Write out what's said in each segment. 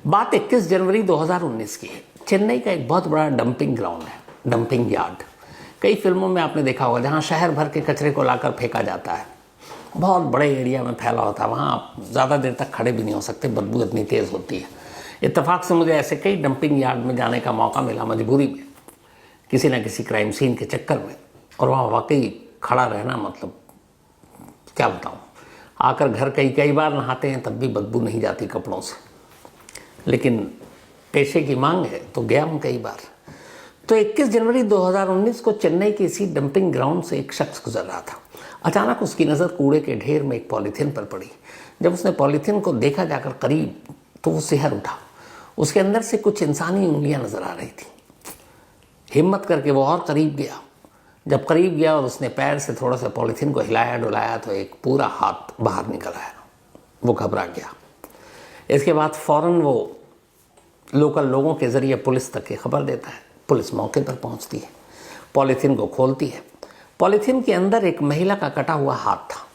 बात 21 जनवरी 2019 की है। चेन्नई का एक बहुत बड़ा डंपिंग ग्राउंड है, डंपिंग यार्ड। कई फिल्मों में आपने देखा होगा जहाँ शहर भर के कचरे को लाकर फेंका जाता है। बहुत बड़े एरिया में फैला होता है, वहाँ आप ज़्यादा देर तक खड़े भी नहीं हो सकते, बदबू इतनी तेज़ होती है। इत्तेफाक से मुझे ऐसे कई डंपिंग यार्ड में जाने का मौका मिला मजबूरी में, किसी न किसी क्राइम सीन के चक्कर में, और वहाँ वाकई खड़ा रहना मतलब क्या बताऊँ। आकर घर कई बार नहाते हैं तब भी बदबू नहीं जाती कपड़ों से, लेकिन पेशे की मांग है तो गया हूँ कई बार। तो 21 जनवरी 2019 को चेन्नई के इसी डंपिंग ग्राउंड से एक शख्स गुजर रहा था। अचानक उसकी नज़र कूड़े के ढेर में एक पॉलीथीन पर पड़ी। जब उसने पॉलीथीन को देखा जाकर करीब, तो वो सिहर उठा। उसके अंदर से कुछ इंसानी उंगलियां नजर आ रही थी। हिम्मत करके वो और करीब गया। जब करीब गया और उसने पैर से थोड़ा सा पॉलीथीन को हिलाया डुलाया तो एक पूरा हाथ बाहर निकल आया। वो घबरा गया। इसके बाद फौरन वो लोकल लोगों के ज़रिए पुलिस तक की खबर देता है। पुलिस मौके पर पहुंचती है, पॉलीथीन को खोलती है। पॉलीथीन के अंदर एक महिला का कटा हुआ हाथ था,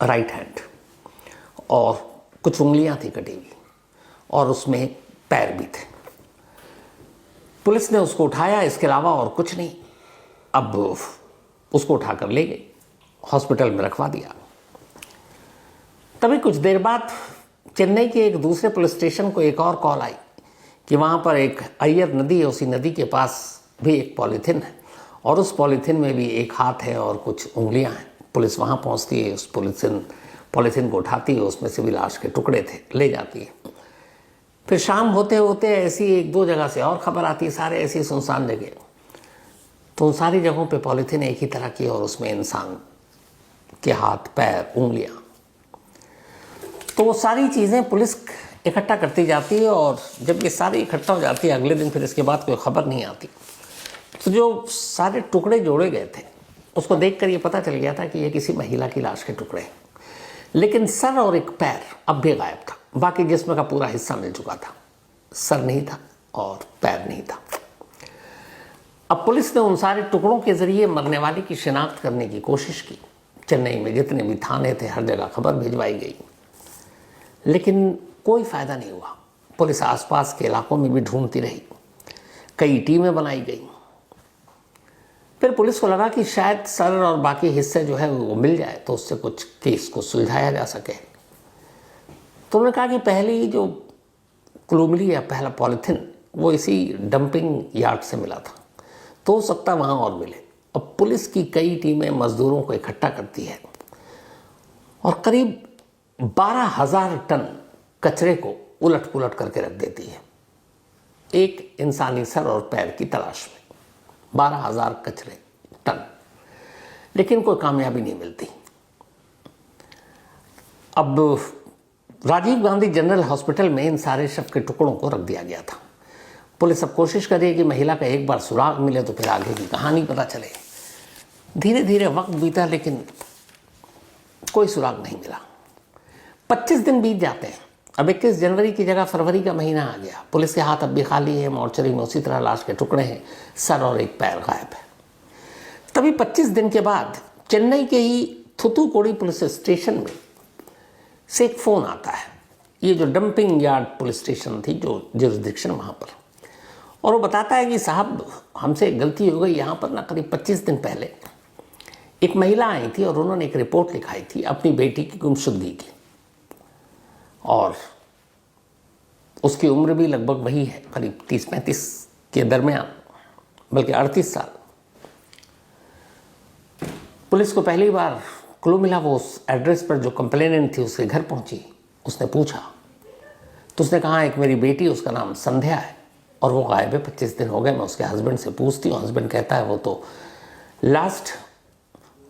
राइट हैंड, और कुछ उंगलियां थी कटी हुई, और उसमें पैर भी थे। पुलिस ने उसको उठाया, इसके अलावा और कुछ नहीं। अब उसको उठाकर ले गई, हॉस्पिटल में रखवा दिया। तभी कुछ देर बाद चेन्नई के एक दूसरे पुलिस स्टेशन को एक और कॉल आई कि वहाँ पर एक अय्यर नदी है, उसी नदी के पास भी एक पॉलीथीन है, और उस पॉलीथीन में भी एक हाथ है और कुछ उंगलियां हैं। पुलिस वहाँ पहुँचती है, उस पॉलीथीन को उठाती है, उसमें से भी लाश के टुकड़े थे, ले जाती है। फिर शाम होते होते ऐसी एक दो जगह से और खबर आती है, सारे ऐसी सुनसान जगह। तो उन सारी जगहों पे पॉलीथीन एक ही तरह की और उसमें इंसान के हाथ पैर उंगलियां। तो वो सारी चीज़ें पुलिस इकट्ठा करती जाती है, और जब ये सारी इकट्ठा हो जाती है अगले दिन फिर इसके बाद कोई खबर नहीं आती। तो जो सारे टुकड़े जोड़े गए थे उसको देखकर ये पता चल गया था कि ये किसी महिला की लाश के टुकड़े हैं। लेकिन सर और एक पैर अब भी गायब था। बाकी जिस्म का पूरा हिस्सा मिल चुका था, सर नहीं था और पैर नहीं था। अब पुलिस ने उन सारे टुकड़ों के जरिए मरने वाले की शिनाख्त करने की कोशिश की। चेन्नई में जितने भी थाने थे हर जगह खबर भिजवाई गई, लेकिन कोई फ़ायदा नहीं हुआ। पुलिस आसपास के इलाकों में भी ढूंढती रही, कई टीमें बनाई गई। फिर पुलिस को लगा कि शायद सर और बाकी हिस्से जो है वो मिल जाए तो उससे कुछ केस को सुलझाया जा सके। तो उन्होंने कहा कि पहली जो क्लू मिली या पहला पॉलीथीन वो इसी डंपिंग यार्ड से मिला था, तो हो सकता वहाँ और मिले। अब पुलिस की कई टीमें मजदूरों को इकट्ठा करती है और करीब 12,000 टन कचरे को उलट पुलट करके रख देती है एक इंसानी सर और पैर की तलाश में। 12,000 कचरे टन, लेकिन कोई कामयाबी नहीं मिलती। अब राजीव गांधी जनरल हॉस्पिटल में इन सारे शव के टुकड़ों को रख दिया गया था। पुलिस अब कोशिश कर रही है कि महिला का एक बार सुराग मिले तो फिर आगे की कहानी पता चले। धीरे धीरे वक्त बीता, लेकिन कोई सुराग नहीं मिला। 25 दिन बीत जाते हैं। अब 21 जनवरी की जगह फरवरी का महीना आ गया। पुलिस के हाथ अब भी खाली है, मोर्चरी में उसी तरह लाश के टुकड़े हैं, सर और एक पैर गायब है। तभी 25 दिन के बाद चेन्नई के ही थुथुकुडी पुलिस स्टेशन में से एक फ़ोन आता है। ये जो डंपिंग यार्ड पुलिस स्टेशन थी, जो जुरिस्डिक्शन वहाँ पर, और वो बताता है कि साहब हमसे गलती हो गई, यहाँ पर ना करीब 25 दिन पहले एक महिला आई थी और उन्होंने एक रिपोर्ट लिखाई थी अपनी बेटी की गुमशुदगी की, और उसकी उम्र भी लगभग वही है, करीब 30-35 के दरमियान, बल्कि 38 साल। पुलिस को पहली बार क्लू मिला, वो उस एड्रेस पर जो कंप्लेनेंट थी उसके घर पहुंची। उसने पूछा तो उसने कहा एक मेरी बेटी, उसका नाम संध्या है और वो गायब है, 25 दिन हो गए। मैं उसके हस्बैंड से पूछती हूँ, हस्बैंड कहता है वो तो लास्ट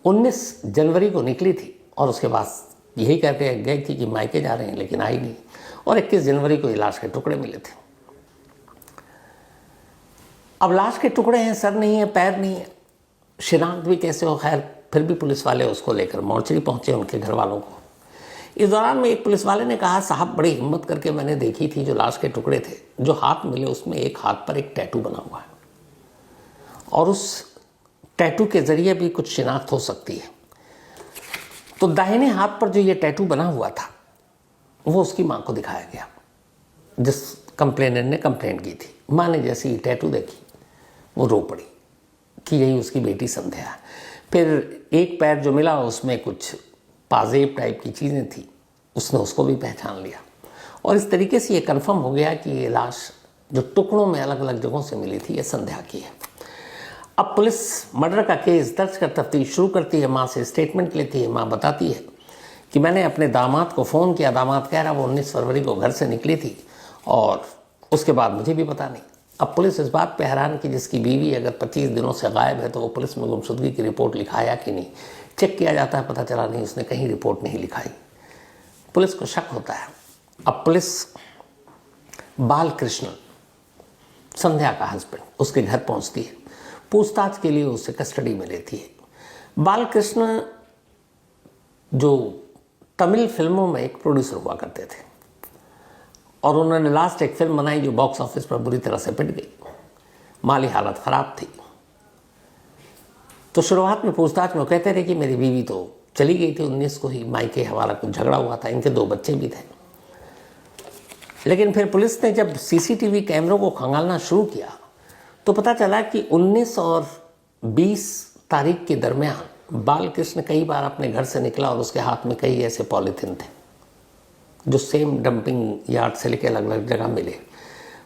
19 जनवरी को निकली थी और उसके बाद यही कहते गए थी कि मायके जा रहे हैं, लेकिन आई नहीं, और 21 जनवरी को ये लाश के टुकड़े मिले थे। अब लाश के टुकड़े हैं, सर नहीं है, पैर नहीं है, शिनाख्त भी कैसे हो। खैर फिर भी पुलिस वाले उसको लेकर मोर्चरी पहुंचे उनके घर वालों को। इस दौरान में एक पुलिस वाले ने कहा, साहब बड़ी हिम्मत करके मैंने देखी थी, जो लाश के टुकड़े थे, जो हाथ मिले उसमें एक हाथ पर एक टैटू बना हुआ है, और उस टैटू के जरिए भी कुछ शिनाख्त हो सकती है। तो दाहिने हाथ पर जो ये टैटू बना हुआ था वो उसकी माँ को दिखाया गया, जिस कंप्लेनेंट ने कंप्लेंट की थी। माँ ने जैसी टैटू देखी वो रो पड़ी कि यही उसकी बेटी संध्या है। फिर एक पैर जो मिला उसमें कुछ पाजेब टाइप की चीज़ें थी, उसने उसको भी पहचान लिया और इस तरीके से ये कंफर्म हो गया कि ये लाश जो टुकड़ों में अलग अलग जगहों से मिली थी ये संध्या की है। अब पुलिस मर्डर का केस दर्ज कर तफ्तीश शुरू करती है। माँ से स्टेटमेंट लेती है। माँ बताती है कि मैंने अपने दामाद को फ़ोन किया, दामाद कह रहा वो 19 फरवरी को घर से निकली थी और उसके बाद मुझे भी पता नहीं। अब पुलिस इस बात पे हैरान कि जिसकी बीवी अगर 25 दिनों से गायब है तो वो पुलिस में गुमशुदगी की रिपोर्ट लिखाया कि नहीं। चेक किया जाता है, पता चला नहीं, उसने कहीं रिपोर्ट नहीं लिखाई। पुलिस को शक होता है। अब पुलिस बालकृष्ण, संध्या का हस्बैंड, उसके घर पहुंचती है। पूछताछ के लिए उसे कस्टडी में लेती है। बालकृष्ण जो तमिल फिल्मों में एक प्रोड्यूसर हुआ करते थे और उन्होंने लास्ट एक फिल्म बनाई जो बॉक्स ऑफिस पर बुरी तरह से पिट गई, माली हालत ख़राब थी। तो शुरुआत में पूछताछ में कहते रहे कि मेरी बीवी तो चली गई थी 19 को ही, मायके हमारा कुछ झगड़ा हुआ था, इनके 2 बच्चे भी थे। लेकिन फिर पुलिस ने जब सीसीटीवी कैमरों को खंगालना शुरू किया तो पता चला कि 19 और 20 तारीख के दरमियान बालकृष्ण कई बार अपने घर से निकला और उसके हाथ में कई ऐसे पॉलीथिन थे जो सेम डंपिंग यार्ड से लेकर अलग अलग जगह मिले।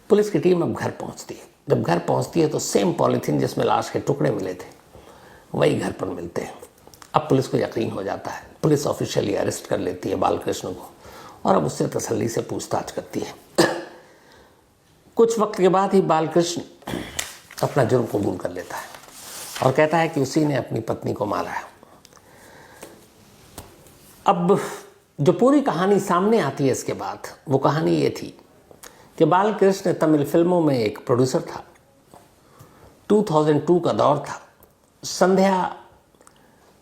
पुलिस की टीम अब घर पहुंचती है। जब घर पहुंचती है तो सेम पॉलीथिन जिसमें लाश के टुकड़े मिले थे वही घर पर मिलते हैं। अब पुलिस को यकीन हो जाता है। पुलिस ऑफिशियली अरेस्ट कर लेती है बालकृष्ण को और अब उससे तसल्ली से पूछताछ करती है। कुछ वक्त के बाद ही बालकृष्ण अपना जुर्म कबूल कर लेता है और कहता है कि उसी ने अपनी पत्नी को मारा है। अब जो पूरी कहानी सामने आती है इसके बाद, वो कहानी ये थी कि बालकृष्ण तमिल फिल्मों में एक प्रोड्यूसर था। 2002 का दौर था। संध्या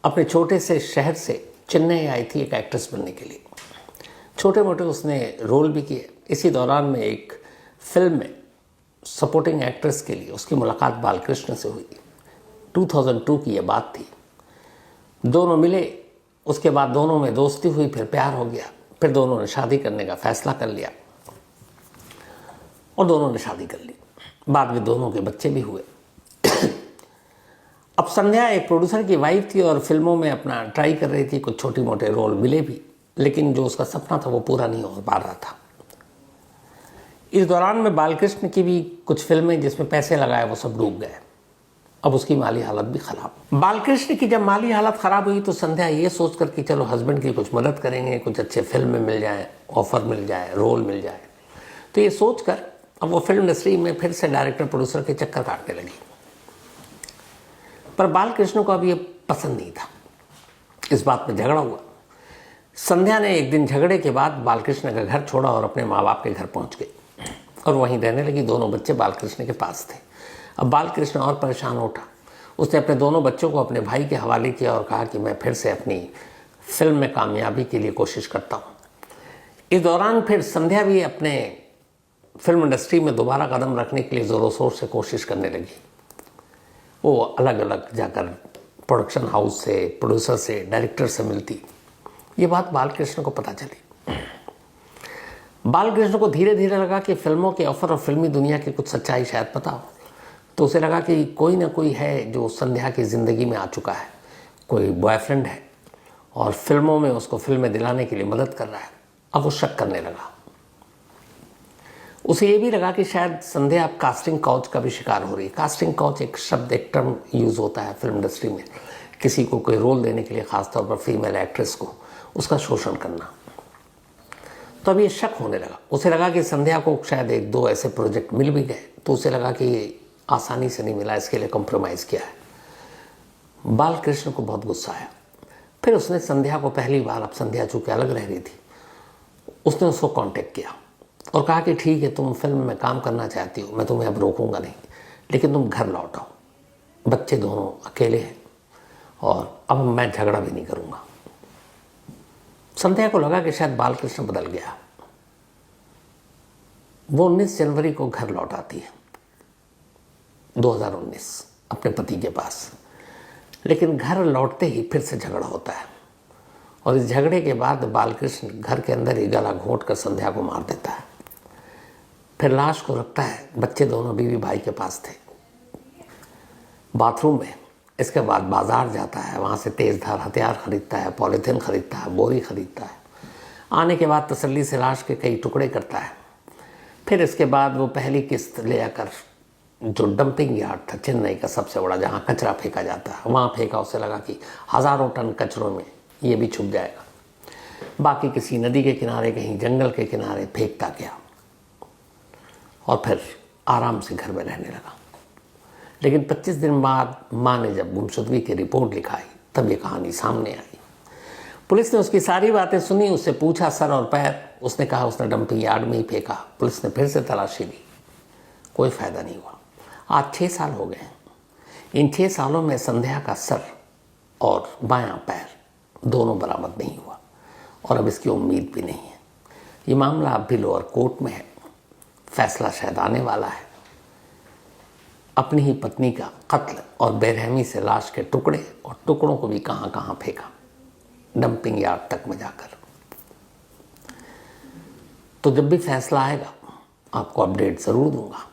अपने छोटे से शहर से चेन्नई आई थी एक एक्ट्रेस बनने के लिए। छोटे मोटे उसने रोल भी किए। इसी दौरान में एक फिल्म में सपोर्टिंग एक्ट्रेस के लिए उसकी मुलाकात बालकृष्ण से हुई। 2002 की ये बात थी। दोनों मिले, उसके बाद दोनों में दोस्ती हुई, फिर प्यार हो गया, फिर दोनों ने शादी करने का फैसला कर लिया और दोनों ने शादी कर ली। बाद में दोनों के बच्चे भी हुए। अब संध्या एक प्रोड्यूसर की वाइफ थी और फिल्मों में अपना ट्राई कर रही थी। कुछ छोटे मोटे रोल मिले भी, लेकिन जो उसका सपना था वो पूरा नहीं हो पा रहा था। इस दौरान में बालकृष्ण की भी कुछ फिल्में जिसमें पैसे लगाए वो सब डूब गए। अब उसकी माली हालत भी खराब। बालकृष्ण की जब माली हालत खराब हुई तो संध्या ये सोच कर कि चलो हस्बैंड की कुछ मदद करेंगे, कुछ अच्छे फिल्म में मिल जाए, ऑफर मिल जाए, रोल मिल जाए, तो ये सोच कर अब वो फिल्म इंडस्ट्री में फिर से डायरेक्टर प्रोड्यूसर के चक्कर काटने लगी। पर बालकृष्ण को अब ये पसंद नहीं था। इस बात में झगड़ा हुआ। संध्या ने एक दिन झगड़े के बाद बालकृष्ण का घर छोड़ा और अपने माँ बाप के घर पहुंच गई और वहीं रहने लगी। दोनों बच्चे बालकृष्ण के पास थे। अब बालकृष्ण और परेशान उठा। उसने अपने दोनों बच्चों को अपने भाई के हवाले किया और कहा कि मैं फिर से अपनी फिल्म में कामयाबी के लिए कोशिश करता हूँ। इस दौरान फिर संध्या भी अपने फिल्म इंडस्ट्री में दोबारा कदम रखने के लिए ज़ोरों शोर से कोशिश करने लगी। वो अलग अलग जाकर प्रोडक्शन हाउस से, प्रोड्यूसर से, डायरेक्टर से मिलती। ये बात बालकृष्ण को पता चली। बालकृष्ण को धीरे धीरे लगा कि फिल्मों के ऑफर और फिल्मी दुनिया की कुछ सच्चाई शायद पता हो। तो उसे लगा कि कोई ना कोई है जो संध्या की ज़िंदगी में आ चुका है, कोई बॉयफ्रेंड है और फिल्मों में उसको फिल्में दिलाने के लिए मदद कर रहा है। अब वो शक करने लगा। उसे ये भी लगा कि शायद संध्या अब कास्टिंग काउच का भी शिकार हो रही है। कास्टिंग काउच एक शब्द, एक टर्म यूज़ होता है फिल्म इंडस्ट्री में, किसी को कोई रोल देने के लिए, ख़ासतौर पर फीमेल एक्ट्रेस को, उसका शोषण करना। तो अब ये शक होने लगा। उसे लगा कि संध्या को शायद 1-2 ऐसे प्रोजेक्ट मिल भी गए, तो उसे लगा कि आसानी से नहीं मिला, इसके लिए कॉम्प्रोमाइज़ किया है। बालकृष्ण को बहुत गुस्सा आया। फिर उसने संध्या को पहली बार, अब संध्या चूँकि अलग रह रही थी, उसने उसको कांटेक्ट किया और कहा कि ठीक है, तुम फिल्म में काम करना चाहती हो, मैं तुम्हें अब रोकूंगा नहीं, लेकिन तुम घर लौट आओ, बच्चे दोनों अकेले हैं और अब मैं झगड़ा भी नहीं करूँगा। संध्या को लगा कि शायद बालकृष्ण बदल गया। वो 19 जनवरी को घर लौट आती है 2019 अपने पति के पास। लेकिन घर लौटते ही फिर से झगड़ा होता है और इस झगड़े के बाद बालकृष्ण घर के अंदर ही गला घोंट कर संध्या को मार देता है। फिर लाश को रखता है, बच्चे दोनों बीवी भाई के पास थे, बाथरूम में। इसके बाद बाज़ार जाता है, वहाँ से तेज़ धार हथियार ख़रीदता है, पॉलीथीन ख़रीदता है, बोरी ख़रीदता है। आने के बाद तसल्ली से लाश के कई टुकड़े करता है। फिर इसके बाद वो पहली किस्त ले आकर जो डंपिंग यार्ड था चेन्नई का सबसे बड़ा, जहाँ कचरा फेंका जाता है, वहाँ फेंका। उसे लगा कि हज़ारों टन कचरों में ये भी छुप जाएगा। बाकी किसी नदी के किनारे, कहीं जंगल के किनारे फेंकता गया और फिर आराम से घर में रहने लगा। लेकिन 25 दिन बाद माँ ने जब गुमशुदगी की रिपोर्ट लिखाई, तब ये कहानी सामने आई। पुलिस ने उसकी सारी बातें सुनी, उससे पूछा सर और पैर। उसने कहा उसने डंपिंग यार्ड में ही फेंका। पुलिस ने फिर से तलाशी ली, कोई फ़ायदा नहीं हुआ। आज 6 साल हो गए। इन 6 सालों में संध्या का सर और बायां पैर दोनों बरामद नहीं हुआ और अब इसकी उम्मीद भी नहीं है। ये मामला अब भी लोअर कोर्ट में है, फैसला शायद आने वाला है। अपनी ही पत्नी का कत्ल और बेरहमी से लाश के टुकड़े और टुकड़ों को भी कहाँ कहाँ फेंका, डंपिंग यार्ड तक में जाकर। तो जब भी फैसला आएगा आपको अपडेट ज़रूर दूंगा।